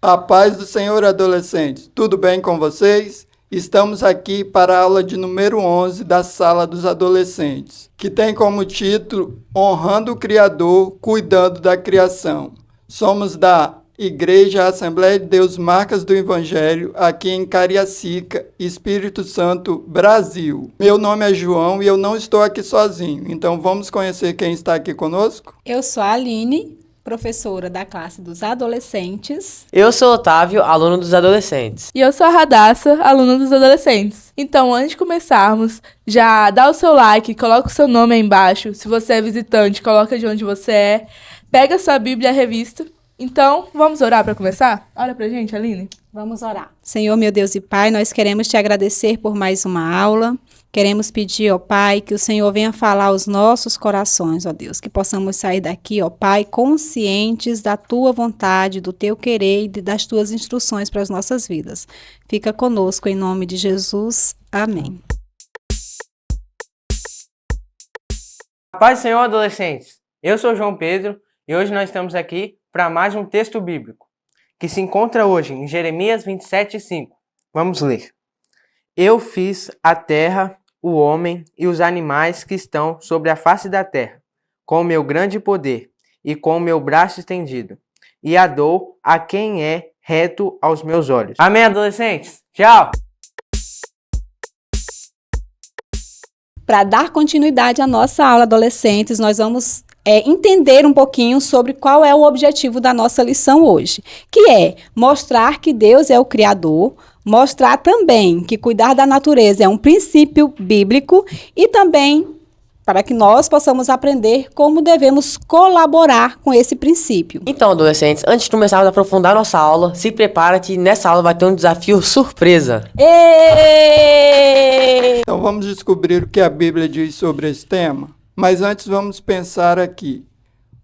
A paz do Senhor, adolescentes. Tudo bem com vocês? Estamos aqui para a aula de número 11 da Sala dos Adolescentes, que tem como título Honrando o Criador, Cuidando da Criação. Somos da Igreja Assembleia de Deus Marcas do Evangelho, aqui em Cariacica, Espírito Santo, Brasil. Meu nome é João e eu não estou aqui sozinho, então vamos conhecer quem está aqui conosco? Eu sou a Aline, professora da classe dos adolescentes. Eu sou Otávio, aluno dos adolescentes. E eu sou a Radassa, aluna dos adolescentes. Então, antes de começarmos, já dá o seu like, coloca o seu nome aí embaixo. Se você é visitante, coloca de onde você é. Pega a sua Bíblia e a revista. Então, vamos orar para começar? Ora pra gente, Aline. Vamos orar. Senhor, meu Deus e Pai, nós queremos te agradecer por mais uma aula. Queremos pedir, ó Pai, que o Senhor venha falar aos nossos corações, ó Deus, que possamos sair daqui, ó Pai, conscientes da Tua vontade, do Teu querer e das Tuas instruções para as nossas vidas. Fica conosco, em nome de Jesus. Amém. Paz do Senhor, adolescentes. Eu sou João Pedro e hoje nós estamos aqui para mais um texto bíblico, que se encontra hoje em Jeremias 27:5. Vamos ler. Eu fiz a terra, o homem e os animais que estão sobre a face da terra, com o meu grande poder e com o meu braço estendido, e a dou a quem é reto aos meus olhos. Amém, adolescentes? Tchau! Para dar continuidade à nossa aula, adolescentes, nós vamos entender um pouquinho sobre qual é o objetivo da nossa lição hoje, que é mostrar que Deus é o Criador, mostrar também que cuidar da natureza é um princípio bíblico e também para que nós possamos aprender como devemos colaborar com esse princípio. Então, adolescentes, antes de começarmos a aprofundar nossa aula, se prepara que nessa aula vai ter um desafio surpresa. Então vamos descobrir o que a Bíblia diz sobre esse tema. Mas antes vamos pensar aqui.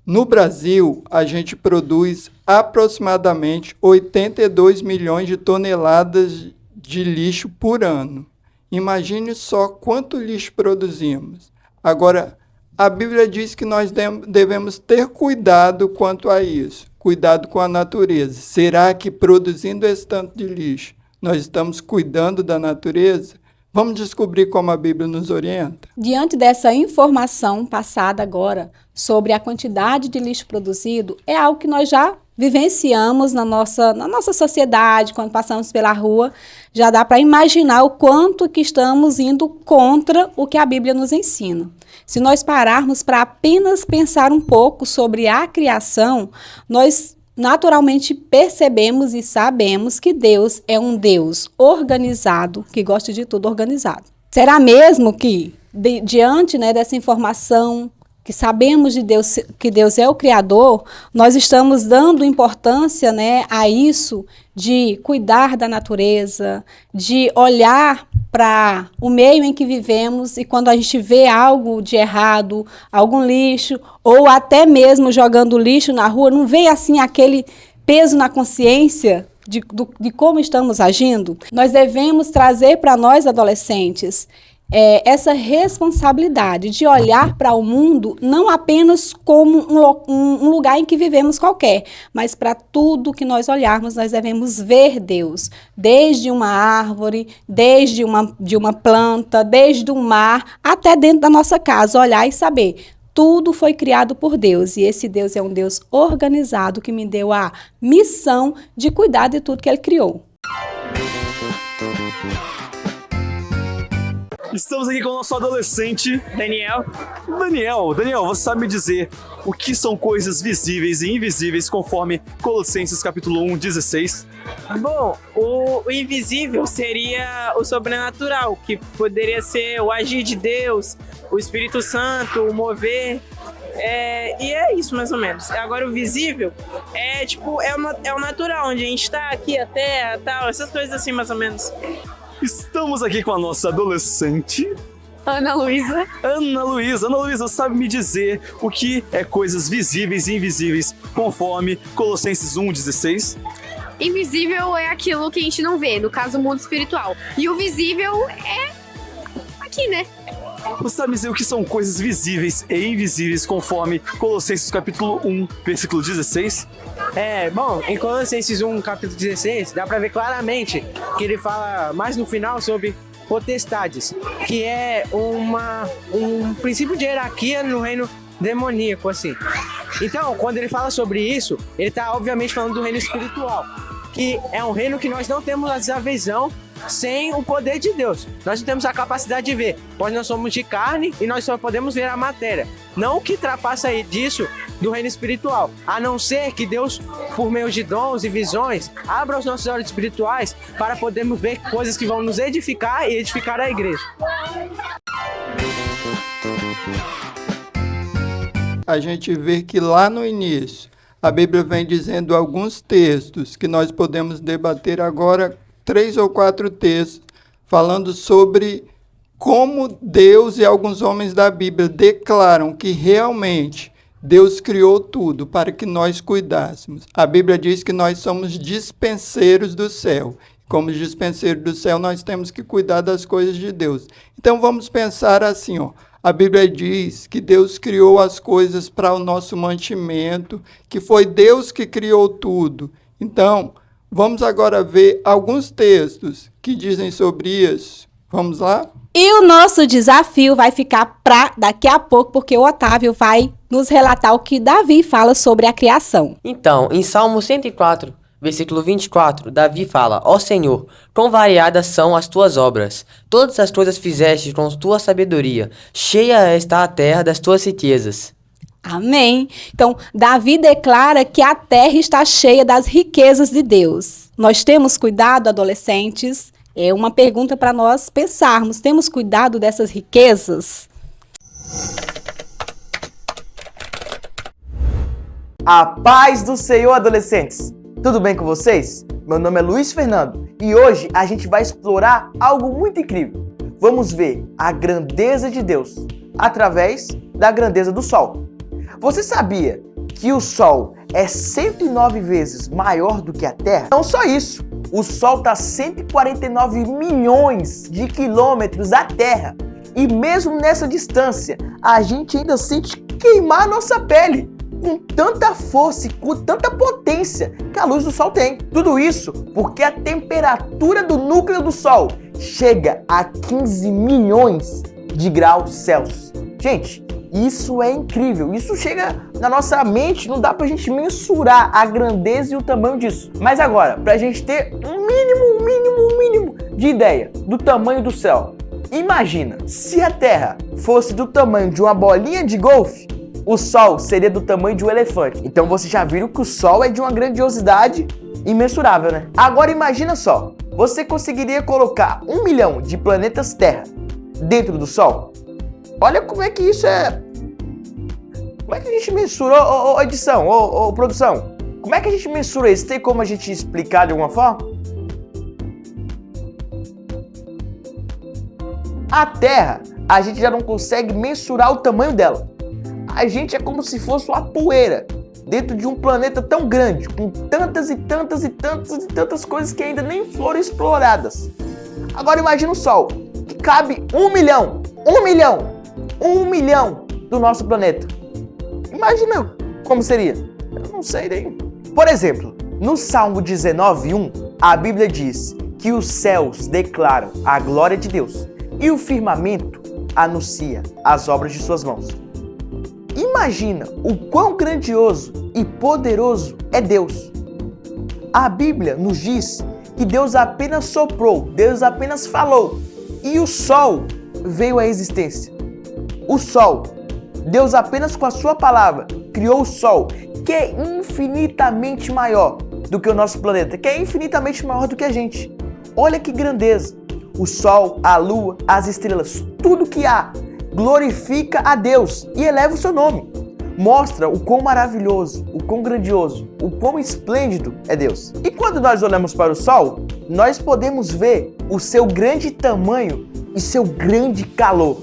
No Brasil, a gente produz aproximadamente 82 milhões de toneladas de lixo por ano. Imagine só quanto lixo produzimos. Agora, a Bíblia diz que nós devemos ter cuidado quanto a isso, cuidado com a natureza. Será que produzindo esse tanto de lixo, nós estamos cuidando da natureza? Vamos descobrir como a Bíblia nos orienta? Diante dessa informação passada agora sobre a quantidade de lixo produzido, é algo que nós já vivenciamos na nossa sociedade, quando passamos pela rua, já dá para imaginar o quanto que estamos indo contra o que a Bíblia nos ensina. Se nós pararmos para apenas pensar um pouco sobre a criação, nós naturalmente percebemos e sabemos que Deus é um Deus organizado, que gosta de tudo organizado. Será mesmo que, diante dessa informação, que sabemos de Deus, que Deus é o Criador, nós estamos dando importância a isso de cuidar da natureza, de olhar para o meio em que vivemos e quando a gente vê algo de errado, algum lixo, ou até mesmo jogando lixo na rua, não vem assim aquele peso na consciência de como estamos agindo? Nós devemos trazer para nós, adolescentes, essa responsabilidade de olhar para o mundo não apenas como um lugar em que vivemos qualquer, mas para tudo que nós olharmos, nós devemos ver Deus, desde uma árvore, desde uma planta, desde o mar, até dentro da nossa casa, olhar e saber. Tudo foi criado por Deus e esse Deus é um Deus organizado que me deu a missão de cuidar de tudo que Ele criou. Estamos aqui com o nosso adolescente Daniel, você sabe me dizer o que são coisas visíveis e invisíveis conforme Colossenses capítulo 1:16? Bom, o invisível seria o sobrenatural, que poderia ser o agir de Deus, o Espírito Santo, o mover. E é isso mais ou menos. Agora o visível é o natural, onde a gente tá aqui, a terra, tal, essas coisas assim mais ou menos. Estamos aqui com a nossa adolescente Ana Luísa, você sabe me dizer o que é coisas visíveis e invisíveis conforme Colossenses 1:16? invisível é aquilo que a gente não vê, no caso o mundo espiritual. E o visível é aqui, né? você sabe dizer o que são coisas visíveis e invisíveis conforme Colossenses capítulo 1, versículo 16? Bom, em Colossenses 1, capítulo 16, dá pra ver claramente que ele fala mais no final sobre potestades, que é um princípio de hierarquia no reino demoníaco, assim. Então, quando ele fala sobre isso, ele tá obviamente falando do reino espiritual, que é um reino que nós não temos a visão sem o poder de Deus. Nós não temos a capacidade de ver, pois nós somos de carne e nós só podemos ver a matéria. Não o que ultrapassa aí disso do reino espiritual, a não ser que Deus, por meio de dons e visões, abra os nossos olhos espirituais para podermos ver coisas que vão nos edificar e edificar a igreja. A gente vê que lá no início, a Bíblia vem dizendo alguns textos que nós podemos debater agora, 3 ou 4 textos, falando sobre como Deus e alguns homens da Bíblia declaram que realmente Deus criou tudo para que nós cuidássemos. A Bíblia diz que nós somos dispenseiros do céu. Como dispenseiros do céu, nós temos que cuidar das coisas de Deus. Então vamos pensar assim, ó. A Bíblia diz que Deus criou as coisas para o nosso mantimento, que foi Deus que criou tudo. Então, vamos agora ver alguns textos que dizem sobre isso. Vamos lá? E o nosso desafio vai ficar para daqui a pouco, porque o Otávio vai nos relatar o que Davi fala sobre a criação. Então, em Salmo 104, versículo 24, Davi fala: Ó Senhor, quão variadas são as tuas obras, todas as coisas fizeste com tua sabedoria, cheia está a terra das tuas riquezas. Amém. Então, Davi declara que a terra está cheia das riquezas de Deus. Nós temos cuidado, adolescentes? É uma pergunta para nós pensarmos. Temos cuidado dessas riquezas? A paz do Senhor, adolescentes! Tudo bem com vocês? Meu nome é Luiz Fernando e hoje a gente vai explorar algo muito incrível. Vamos ver a grandeza de Deus através da grandeza do Sol. Você sabia que o Sol é 109 vezes maior do que a Terra? Não só isso, o Sol está a 149 milhões de quilômetros da Terra e mesmo nessa distância a gente ainda sente queimar a nossa pele com tanta força e com tanta potência que a luz do Sol tem. Tudo isso porque a temperatura do núcleo do Sol chega a 15 milhões de graus Celsius. Gente, isso é incrível. Isso chega na nossa mente, não dá pra gente mensurar a grandeza e o tamanho disso. Mas agora, pra gente ter um mínimo de ideia do tamanho do céu, imagina, se a Terra fosse do tamanho de uma bolinha de golfe, o Sol seria do tamanho de um elefante. Então vocês já viram que o Sol é de uma grandiosidade imensurável, né? Agora imagina só, você conseguiria colocar 1 milhão de planetas Terra dentro do Sol? Olha como é que isso é... Como é que a gente mensura, edição, produção? Como é que a gente mensura isso? Tem como a gente explicar de alguma forma? A Terra, a gente já não consegue mensurar o tamanho dela. A gente é como se fosse uma poeira dentro de um planeta tão grande, com tantas e tantas coisas que ainda nem foram exploradas. Agora imagina o Sol, que cabe 1 milhão do nosso planeta. Imagina como seria. Eu não sei nem. Por exemplo, no Salmo 19:1, a Bíblia diz que os céus declaram a glória de Deus e o firmamento anuncia as obras de suas mãos. Imagina o quão grandioso e poderoso é Deus. A Bíblia nos diz que Deus apenas soprou, Deus apenas falou e o Sol veio à existência. O Sol, Deus apenas com a sua palavra criou o Sol, que é infinitamente maior do que o nosso planeta, que é infinitamente maior do que a gente. Olha que grandeza! O Sol, a Lua, as estrelas, tudo que há glorifica a Deus e eleva o seu nome. Mostra o quão maravilhoso, o quão grandioso, o quão esplêndido é Deus. E quando nós olhamos para o Sol, nós podemos ver o seu grande tamanho e seu grande calor.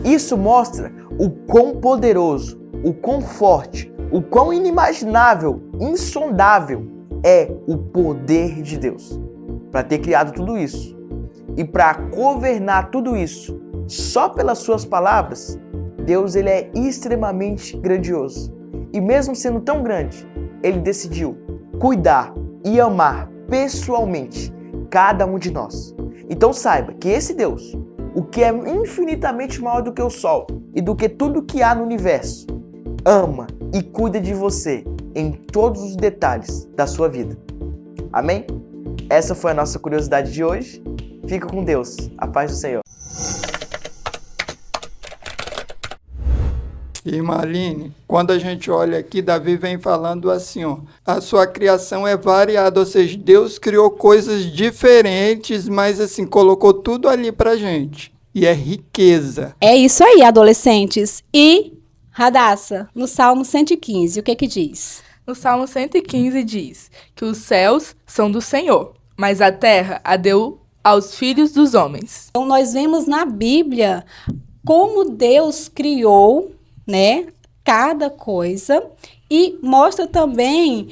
Isso mostra o quão poderoso, o quão forte, o quão inimaginável, insondável é o poder de Deus para ter criado tudo isso. E para governar tudo isso, só pelas suas palavras, Deus ele é extremamente grandioso. E mesmo sendo tão grande, ele decidiu cuidar e amar pessoalmente cada um de nós. Então saiba que esse Deus, o que é infinitamente maior do que o Sol e do que tudo que há no universo, ama e cuida de você em todos os detalhes da sua vida. Amém? Essa foi a nossa curiosidade de hoje. Fica com Deus. A paz do Senhor. E Marlene, quando a gente olha aqui, Davi vem falando assim, ó, a sua criação é variada, ou seja, Deus criou coisas diferentes, mas assim, colocou tudo ali pra gente. E é riqueza. É isso aí, adolescentes. E, Radassa, no Salmo 115, o que diz? No Salmo 115 diz que os céus são do Senhor, mas a terra a deu aos filhos dos homens. Então, nós vemos na Bíblia como Deus criou, né, cada coisa, e mostra também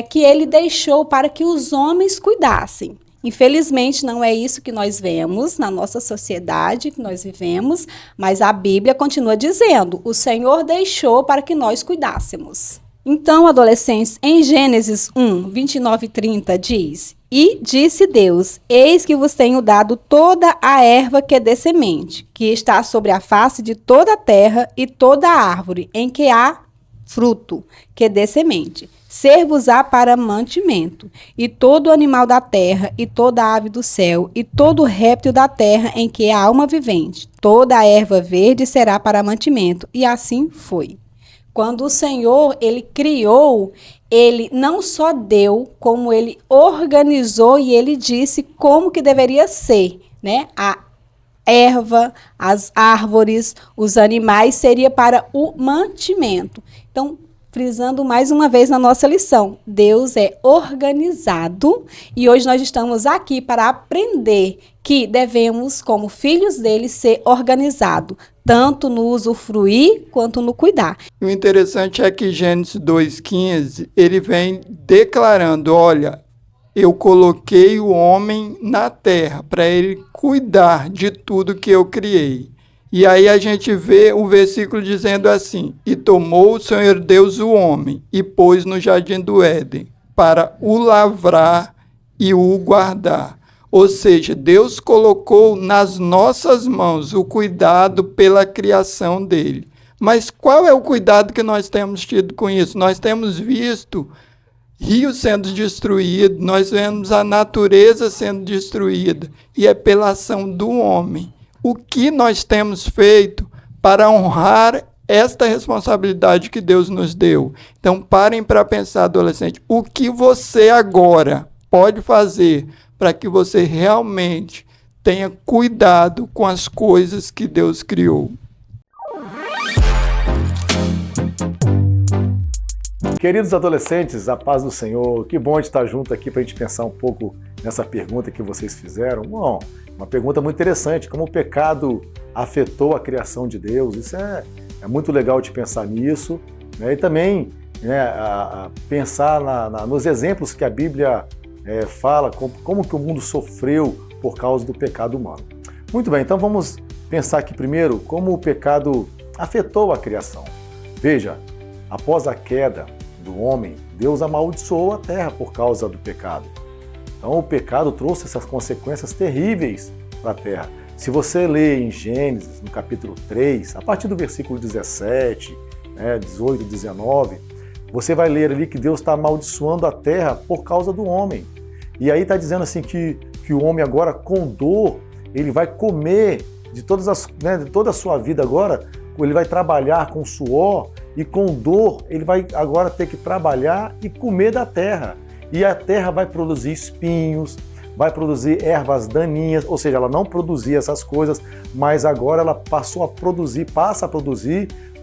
que ele deixou para que os homens cuidassem. Infelizmente, não é isso que nós vemos na nossa sociedade, que nós vivemos, mas a Bíblia continua dizendo, o Senhor deixou para que nós cuidássemos. Então, adolescentes, em Gênesis 1, 29 e 30 diz, e disse Deus, eis que vos tenho dado toda a erva que é de semente, que está sobre a face de toda a terra, e toda a árvore em que há fruto, que é de semente. Ser-vos-á para mantimento, e todo animal da terra, e toda ave do céu, e todo réptil da terra em que há alma vivente. Toda a erva verde será para mantimento. E assim foi. Quando o Senhor, ele criou, ele não só deu, como ele organizou e ele disse como que deveria ser, né? A erva, as árvores, os animais seria para o mantimento. Então, frisando mais uma vez na nossa lição, Deus é organizado e hoje nós estamos aqui para aprender que devemos, como filhos dele, ser organizados, tanto no usufruir quanto no cuidar. O interessante é que Gênesis 2,15, ele vem declarando, olha, eu coloquei o homem na terra para ele cuidar de tudo que eu criei. E aí a gente vê o versículo dizendo assim, e tomou o Senhor Deus o homem e pôs no jardim do Éden para o lavrar e o guardar. Ou seja, Deus colocou nas nossas mãos o cuidado pela criação dele. Mas qual é o cuidado que nós temos tido com isso? Nós temos visto rios sendo destruídos, nós vemos a natureza sendo destruída, e é pela ação do homem. O que nós temos feito para honrar esta responsabilidade que Deus nos deu? Então, parem para pensar, adolescente, o que você agora pode fazer para que você realmente tenha cuidado com as coisas que Deus criou? Queridos adolescentes, a paz do Senhor, que bom de estar junto aqui para a gente pensar um pouco nessa pergunta que vocês fizeram. Bom, uma pergunta muito interessante, como o pecado afetou a criação de Deus. Isso é muito legal de pensar nisso, né? E também pensar nos exemplos que a Bíblia fala, como que o mundo sofreu por causa do pecado humano. Muito bem, então vamos pensar aqui primeiro como o pecado afetou a criação. Veja, após a queda do homem, Deus amaldiçoou a terra por causa do pecado. Então o pecado trouxe essas consequências terríveis para a terra. Se você ler em Gênesis, no capítulo 3, a partir do versículo 17, 18, 19, você vai ler ali que Deus está amaldiçoando a terra por causa do homem. E aí está dizendo assim que o homem agora, com dor, ele vai comer de toda a sua vida agora, ele vai trabalhar com suor e com dor, ele vai agora ter que trabalhar e comer da terra. E a terra vai produzir espinhos, vai produzir ervas daninhas, ou seja, ela não produzia essas coisas, mas agora ela passa a produzir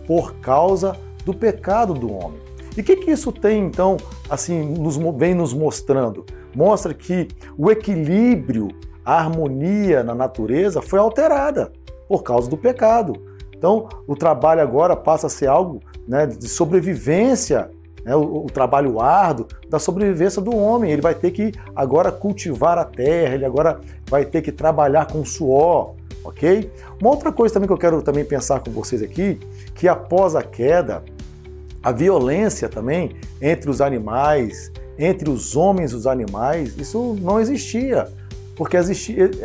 por causa do pecado do homem. E o que isso tem, então, assim, vem nos mostrando? Mostra que o equilíbrio, a harmonia na natureza foi alterada por causa do pecado. Então, o trabalho agora passa a ser algo de sobrevivência, o trabalho árduo da sobrevivência do homem. Ele vai ter que agora cultivar a terra, ele agora vai ter que trabalhar com suor, ok? Uma outra coisa também que eu quero também pensar com vocês aqui, que após a queda, a violência também entre os animais, entre os homens e os animais, isso não existia, porque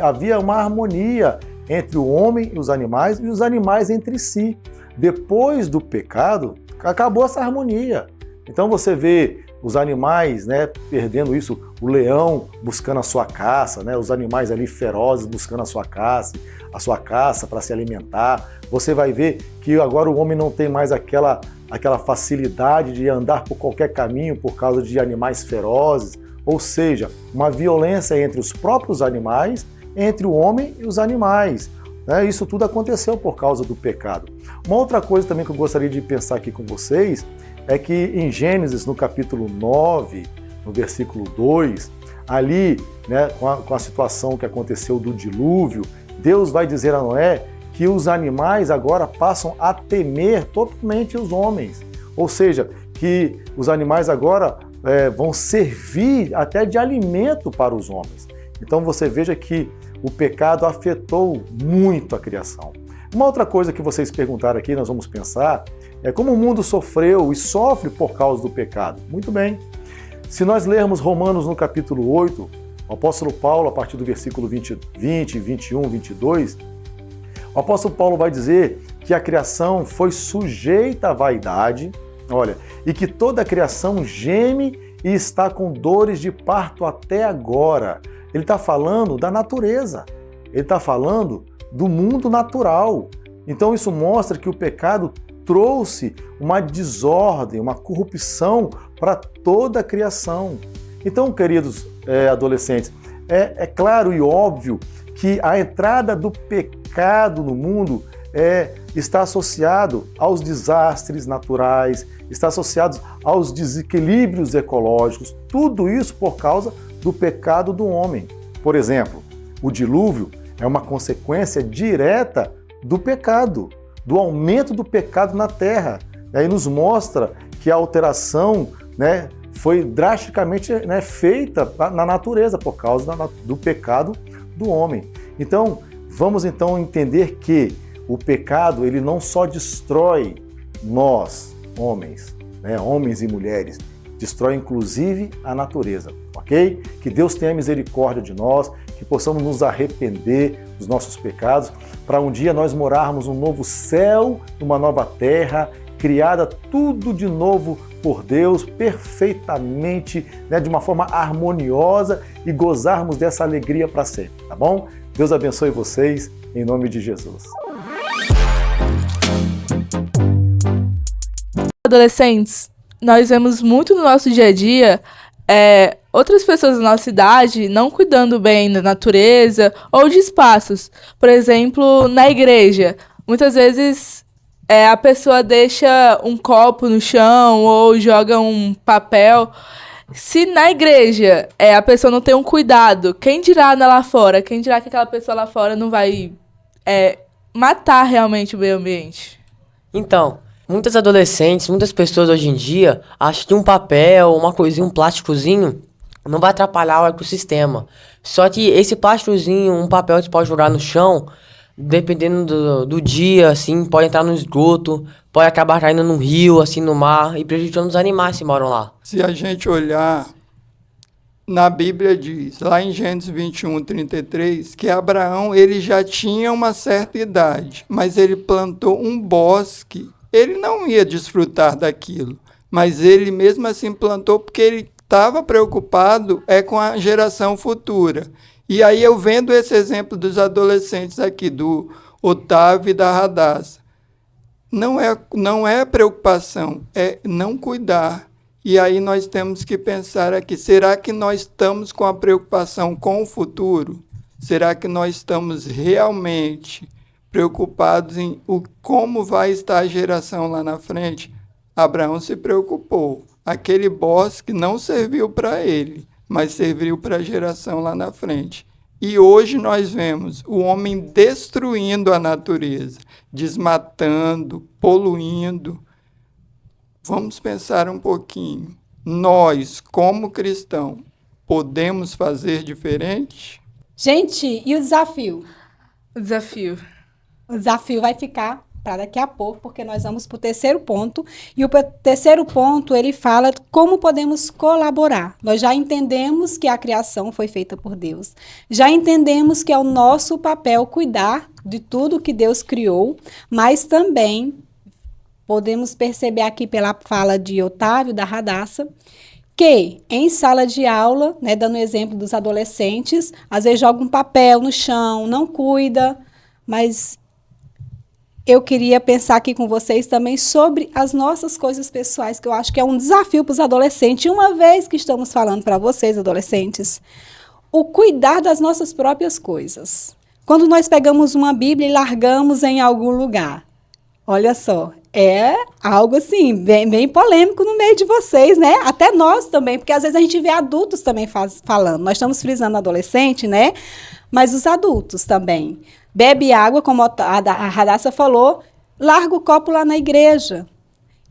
havia uma harmonia entre o homem e os animais entre si. Depois do pecado, acabou essa harmonia. Então você vê os animais, né, perdendo isso, o leão buscando a sua caça, né, os animais ali ferozes buscando a sua caça para se alimentar. Você vai ver que agora o homem não tem mais aquela facilidade de andar por qualquer caminho por causa de animais ferozes, ou seja, uma violência entre os próprios animais, entre o homem e os animais. Né? Isso tudo aconteceu por causa do pecado. Uma outra coisa também que eu gostaria de pensar aqui com vocês é que em Gênesis, no capítulo 9, no versículo 2, ali, né, com a situação que aconteceu do dilúvio, Deus vai dizer a Noé que os animais agora passam a temer totalmente os homens. Ou seja, que os animais agora vão servir até de alimento para os homens. Então você veja que o pecado afetou muito a criação. Uma outra coisa que vocês perguntaram aqui, nós vamos pensar, é como o mundo sofreu e sofre por causa do pecado. Muito bem. Se nós lermos Romanos no capítulo 8, o apóstolo Paulo, a partir do versículo 20, 21, 22, o apóstolo Paulo vai dizer que a criação foi sujeita à vaidade, olha, e que toda a criação geme e está com dores de parto até agora. Ele está falando da natureza, ele está falando do mundo natural. Então isso mostra que o pecado trouxe uma desordem, uma corrupção para toda a criação. Então, queridos adolescentes, é claro e óbvio que a entrada do pecado no mundo está associado aos desastres naturais, está associado aos desequilíbrios ecológicos, tudo isso por causa do pecado do homem. Por exemplo, o dilúvio é uma consequência direta do pecado, do aumento do pecado na Terra. E nos mostra que a alteração, né, foi drasticamente, né, feita na natureza por causa do pecado do homem. Então, vamos então entender que o pecado ele não só destrói nós, homens, né, homens e mulheres, destrói inclusive a natureza, ok? Que Deus tenha misericórdia de nós, que possamos nos arrepender dos nossos pecados, para um dia nós morarmos um novo céu, uma nova terra, criada tudo de novo por Deus, perfeitamente, né, de uma forma harmoniosa e gozarmos dessa alegria para sempre, tá bom? Deus abençoe vocês, em nome de Jesus. Adolescentes, nós vemos muito no nosso dia a dia outras pessoas da nossa idade não cuidando bem da natureza ou de espaços. Por exemplo, na igreja, muitas vezes a pessoa deixa um copo no chão ou joga um papel. Se na igreja a pessoa não tem um cuidado, quem dirá lá fora? Quem dirá que aquela pessoa lá fora não vai matar realmente o meio ambiente? Então, muitas adolescentes, muitas pessoas hoje em dia acham que um papel, uma coisinha, um plásticozinho não vai atrapalhar o ecossistema. Só que esse plásticozinho, um papel que você pode jogar no chão, dependendo do dia, assim, pode entrar no esgoto, pode acabar caindo no rio, assim, no mar e prejudicando os animais que moram lá. Se a gente olhar, na Bíblia diz, lá em Gênesis 21, 33, que Abraão ele já tinha uma certa idade, mas ele plantou um bosque. Ele não ia desfrutar daquilo, mas ele mesmo assim plantou porque ele estava preocupado com a geração futura. E aí eu vendo esse exemplo dos adolescentes aqui, do Otávio e da Radassa, não é preocupação, é não cuidar. E aí nós temos que pensar aqui, será que nós estamos com a preocupação com o futuro? Será que nós estamos realmente preocupados em como vai estar a geração lá na frente? Abraão se preocupou. Aquele bosque não serviu para ele, mas serviu para a geração lá na frente. E hoje nós vemos o homem destruindo a natureza, desmatando, poluindo. Vamos pensar um pouquinho. Nós, como cristãos, podemos fazer diferente? Gente, e o desafio? O desafio. O desafio vai ficar para daqui a pouco, porque nós vamos para o terceiro ponto. E o terceiro ponto, ele fala como podemos colaborar. Nós já entendemos que a criação foi feita por Deus. Já entendemos que é o nosso papel cuidar de tudo que Deus criou, mas também podemos perceber aqui pela fala de Otávio, da Radassa, que em sala de aula, né, dando o exemplo dos adolescentes, às vezes joga um papel no chão, não cuida, mas eu queria pensar aqui com vocês também sobre as nossas coisas pessoais, que eu acho que é um desafio para os adolescentes. E uma vez que estamos falando para vocês, adolescentes, o cuidar das nossas próprias coisas. Quando nós pegamos uma Bíblia e largamos em algum lugar, olha só, é algo assim, bem polêmico no meio de vocês, né? Até nós também, porque às vezes a gente vê adultos também falando. Nós estamos frisando adolescente, né? Mas os adultos também. Bebe água, como a Radassa falou, larga o copo lá na igreja.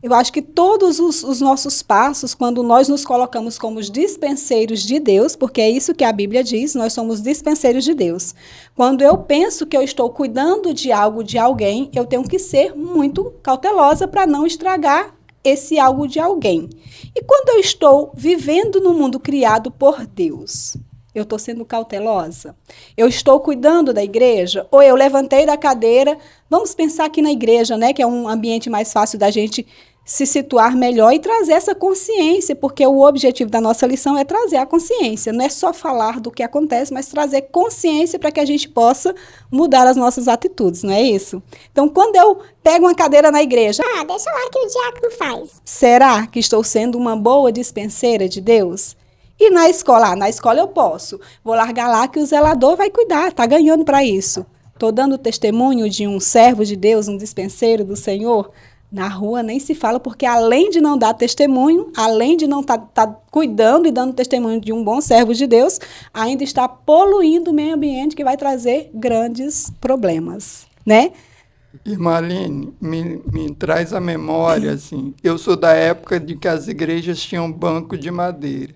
Eu acho que todos os nossos passos, quando nós nos colocamos como os dispenseiros de Deus, porque é isso que a Bíblia diz, nós somos dispenseiros de Deus. Quando eu penso que eu estou cuidando de algo de alguém, eu tenho que ser muito cautelosa para não estragar esse algo de alguém. E quando eu estou vivendo no mundo criado por Deus, eu estou sendo cautelosa? Eu estou cuidando da igreja? Ou eu levantei da cadeira? Vamos pensar aqui na igreja, né, que é um ambiente mais fácil da gente se situar melhor e trazer essa consciência, porque o objetivo da nossa lição é trazer a consciência. Não é só falar do que acontece, mas trazer consciência para que a gente possa mudar as nossas atitudes, não é isso? Então, quando eu pego uma cadeira na igreja, deixa lá que o diácono faz. Será que estou sendo uma boa dispenseira de Deus? E na escola? Na escola eu posso. Vou largar lá que o zelador vai cuidar, está ganhando para isso. Estou dando testemunho de um servo de Deus, um dispenseiro do Senhor. Na rua nem se fala, porque além de não dar testemunho, além de não estar cuidando e dando testemunho de um bom servo de Deus, ainda está poluindo o meio ambiente, que vai trazer grandes problemas, né? Irmã Aline, me traz a memória, assim, eu sou da época de que as igrejas tinham banco de madeira.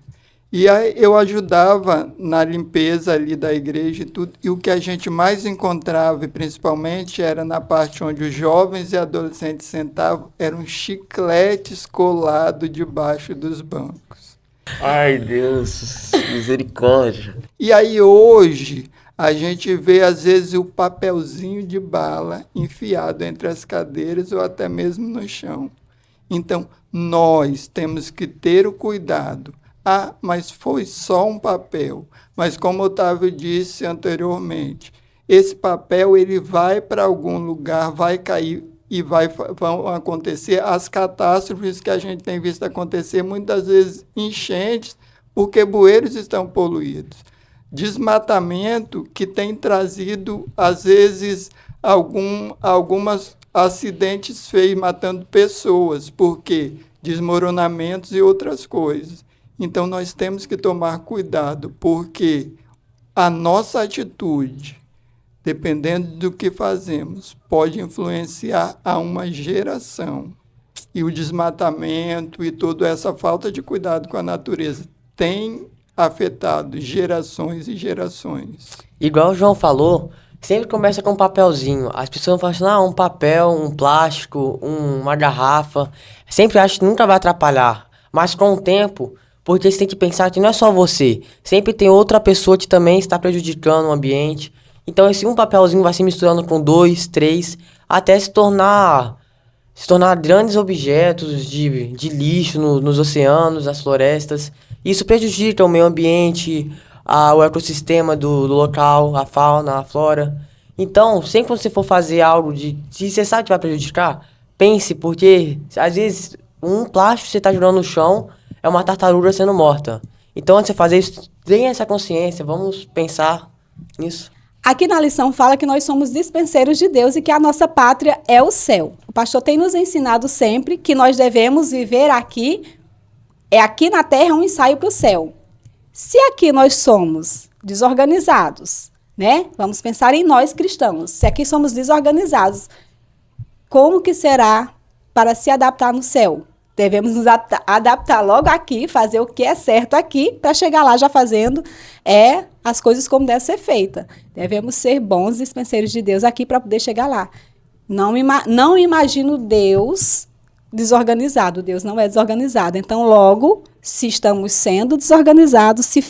E aí eu ajudava na limpeza ali da igreja e tudo, e o que a gente mais encontrava, e principalmente, era na parte onde os jovens e adolescentes sentavam, eram chicletes colados debaixo dos bancos. Ai, Deus, misericórdia. E aí hoje, a gente vê, às vezes, o papelzinho de bala enfiado entre as cadeiras ou até mesmo no chão. Então, nós temos que ter o cuidado. Ah, mas foi só um papel. Mas como o Otávio disse anteriormente, esse papel ele vai para algum lugar, vai cair e vão acontecer as catástrofes que a gente tem visto acontecer, muitas vezes enchentes, porque bueiros estão poluídos. Desmatamento que tem trazido, às vezes, algumas acidentes feios, matando pessoas, porque desmoronamentos e outras coisas. Então, nós temos que tomar cuidado, porque a nossa atitude, dependendo do que fazemos, pode influenciar a uma geração. E o desmatamento e toda essa falta de cuidado com a natureza tem afetado gerações e gerações. Igual o João falou, sempre começa com um papelzinho. As pessoas falam assim, um papel, um plástico, uma garrafa. Sempre acho que nunca vai atrapalhar. Mas com o tempo... Porque você tem que pensar que não é só você. Sempre tem outra pessoa que também está prejudicando o ambiente. Então esse um papelzinho vai se misturando com 2, 3, até se tornar grandes objetos de lixo nos oceanos, nas florestas. Isso prejudica o meio ambiente, o ecossistema do local, a fauna, a flora. Então, sempre que você for fazer algo se você sabe que vai prejudicar, pense, porque às vezes um plástico que você está jogando no chão é uma tartaruga sendo morta. Então, antes de você fazer isso, tenha essa consciência, vamos pensar nisso. Aqui na lição fala que nós somos dispenseiros de Deus e que a nossa pátria é o céu. O pastor tem nos ensinado sempre que nós devemos viver aqui, aqui na terra um ensaio para o céu. Se aqui nós somos desorganizados, né? Vamos pensar em nós cristãos. Se aqui somos desorganizados, como que será para se adaptar no céu? devemos nos adaptar logo aqui, fazer o que é certo aqui, para chegar lá já fazendo as coisas como deve ser feita. Devemos ser bons dispenseiros de Deus aqui para poder chegar lá. Não imagino Deus desorganizado. Deus não é desorganizado. Então, logo, se estamos sendo desorganizados, se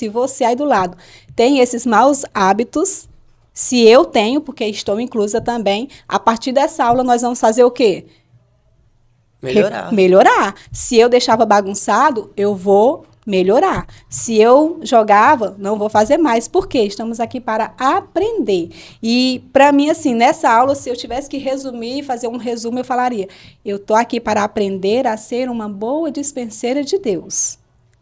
você aí do lado tem esses maus hábitos, se eu tenho, porque estou inclusa também, a partir dessa aula nós vamos fazer o quê? Melhorar. Se eu deixava bagunçado, eu vou melhorar. Se eu jogava, não vou fazer mais. Por quê? Estamos aqui para aprender. E, para mim, assim, nessa aula, se eu tivesse que resumir, fazer um resumo, eu falaria, eu estou aqui para aprender a ser uma boa dispenseira de Deus.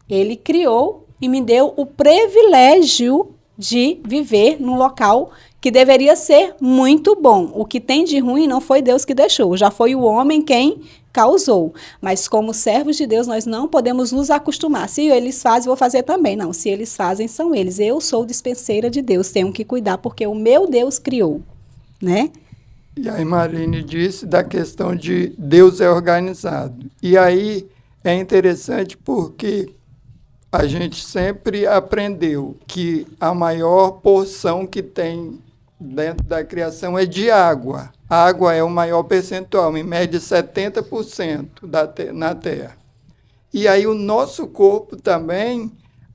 Ele criou e me deu o privilégio de viver num local que deveria ser muito bom. O que tem de ruim não foi Deus que deixou, já foi o homem quem causou. Mas como servos de Deus, nós não podemos nos acostumar. Se eles fazem, vou fazer também. Não, se eles fazem, são eles. Eu sou dispenseira de Deus, tenho que cuidar, porque o meu Deus criou, né? E aí Marlene disse da questão de Deus é organizado. E aí é interessante porque a gente sempre aprendeu que a maior porção que tem dentro da criação é de água. A água é o maior percentual, em média 70% na Terra. E aí o nosso corpo também,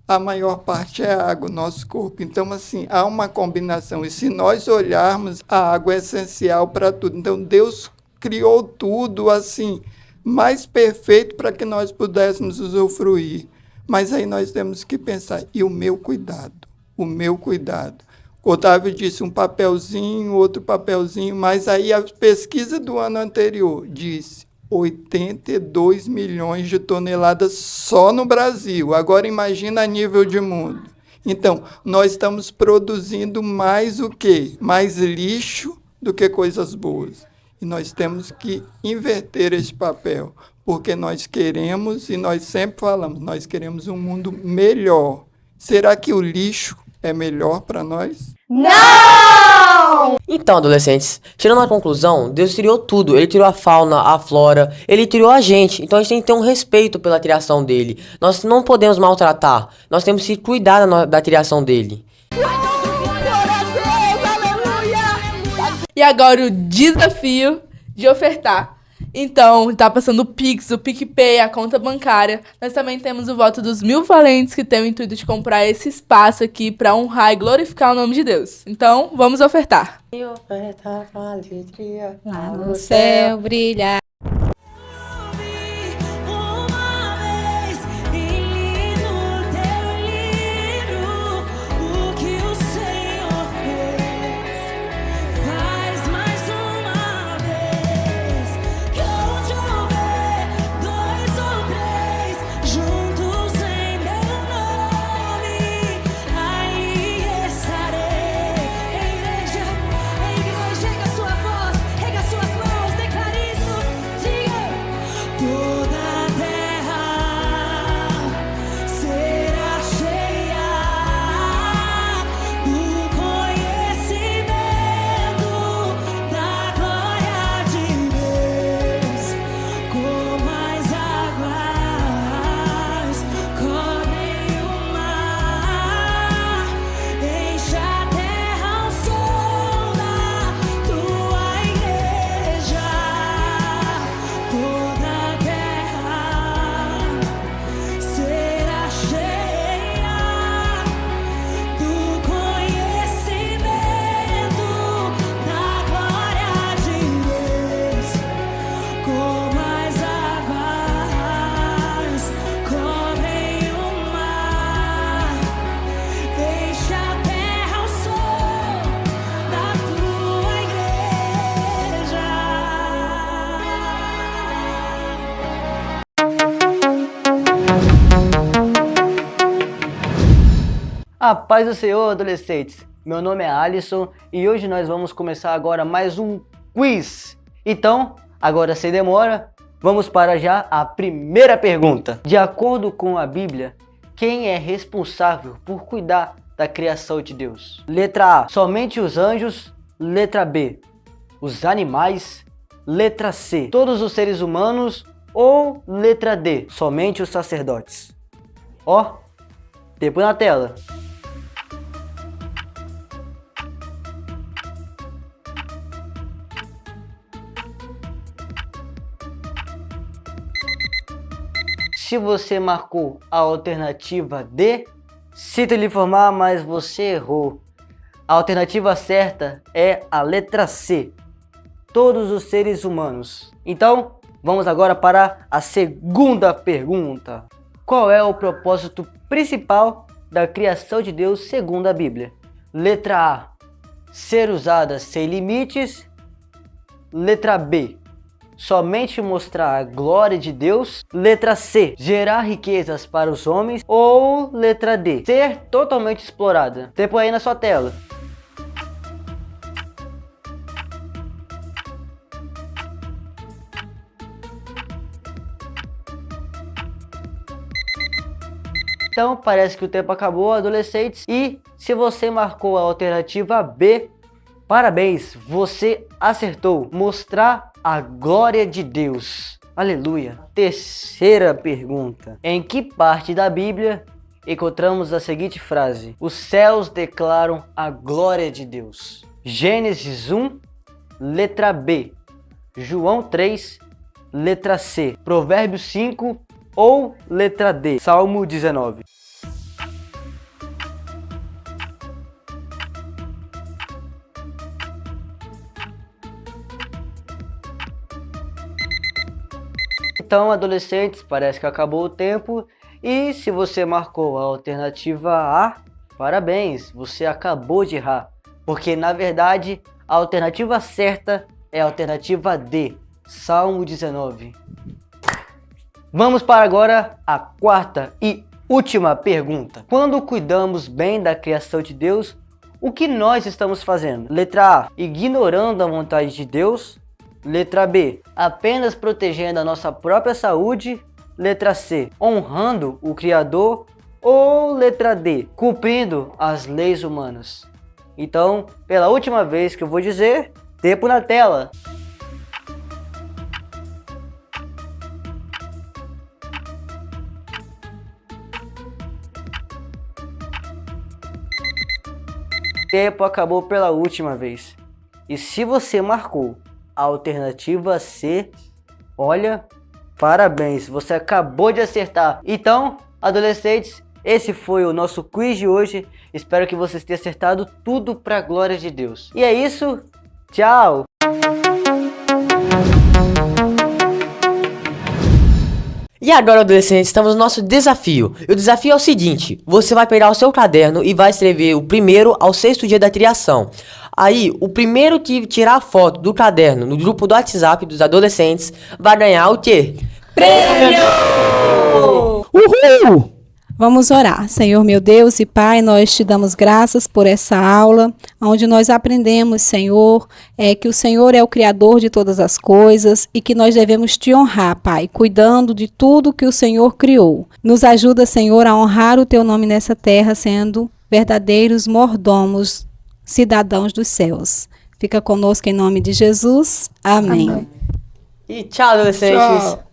a maior parte é água, o nosso corpo. Então, assim, há uma combinação. E se nós olharmos, a água é essencial para tudo. Então, Deus criou tudo, assim, mais perfeito para que nós pudéssemos usufruir. Mas aí nós temos que pensar, e o meu cuidado? O meu cuidado. O Otávio disse um papelzinho, outro papelzinho, mas aí a pesquisa do ano anterior disse 82 milhões de toneladas só no Brasil. Agora imagina a nível de mundo. Então, nós estamos produzindo mais o quê? Mais lixo do que coisas boas. E nós temos que inverter esse papel, porque nós queremos, e nós sempre falamos, nós queremos um mundo melhor. Será que o lixo é melhor para nós? Não! Então, adolescentes, tirando a conclusão, Deus criou tudo. Ele criou a fauna, a flora, ele criou a gente. Então a gente tem que ter um respeito pela criação dele. Nós não podemos maltratar, nós temos que cuidar da criação dele. E agora o desafio de ofertar. Então, tá passando o Pix, o PicPay, a conta bancária. Nós também temos o voto dos 1000 valentes que tem o intuito de comprar esse espaço aqui para honrar e glorificar o nome de Deus. Então, vamos ofertar. E ofertar com alegria lá no céu brilhar. A paz do Senhor, adolescentes! Meu nome é Alisson e hoje nós vamos começar agora mais um quiz. Então, agora sem demora, vamos para já a primeira pergunta. De acordo com a Bíblia, quem é responsável por cuidar da criação de Deus? Letra A, somente os anjos. Letra B, os animais. Letra C, todos os seres humanos. Ou letra D, somente os sacerdotes? Ó, tempo na tela. Se você marcou a alternativa D, sinto lhe informar, mas você errou. A alternativa certa é a letra C, todos os seres humanos. Então, vamos agora para a segunda pergunta. Qual é o propósito principal da criação de Deus segundo a Bíblia? Letra A, ser usada sem limites. Letra B, somente mostrar a glória de Deus. Letra C, gerar riquezas para os homens. Ou letra D, ser totalmente explorada. Tempo aí na sua tela. Então parece que o tempo acabou, adolescentes. E se você marcou a alternativa B, parabéns, você acertou. Mostrar a glória de Deus. Aleluia. Terceira pergunta. Em que parte da Bíblia encontramos a seguinte frase: os céus declaram a glória de Deus? Gênesis 1, letra B. João 3, letra C. Provérbios 5 ou letra D, Salmo 19. Então, adolescentes, parece que acabou o tempo. E se você marcou a alternativa A, parabéns, você acabou de errar. Porque, na verdade, a alternativa certa é a alternativa D, Salmo 19. Vamos para agora a quarta e última pergunta. Quando cuidamos bem da criação de Deus, o que nós estamos fazendo? Letra A, ignorando a vontade de Deus. Letra B, apenas protegendo a nossa própria saúde. Letra C, honrando o Criador. Ou letra D, cumprindo as leis humanas. Então, pela última vez que eu vou dizer, tempo na tela. Tempo acabou pela última vez. E se você marcou a alternativa C, olha, parabéns, você acabou de acertar. Então, adolescentes, esse foi o nosso quiz de hoje. Espero que vocês tenham acertado tudo para a glória de Deus. E é isso, tchau! E agora, adolescentes, estamos no nosso desafio. E o desafio é o seguinte: você vai pegar o seu caderno e vai escrever o primeiro ao sexto dia da criação. Aí, o primeiro que tirar a foto do caderno no grupo do WhatsApp dos adolescentes vai ganhar o quê? Prêmio! Uhul! Vamos orar. Senhor meu Deus e Pai, nós te damos graças por essa aula, onde nós aprendemos, Senhor, que o Senhor é o Criador de todas as coisas e que nós devemos te honrar, Pai, cuidando de tudo que o Senhor criou. Nos ajuda, Senhor, a honrar o teu nome nessa terra, sendo verdadeiros mordomos, cidadãos dos céus. Fica conosco em nome de Jesus. Amém. E tchau, adolescentes. Tchau.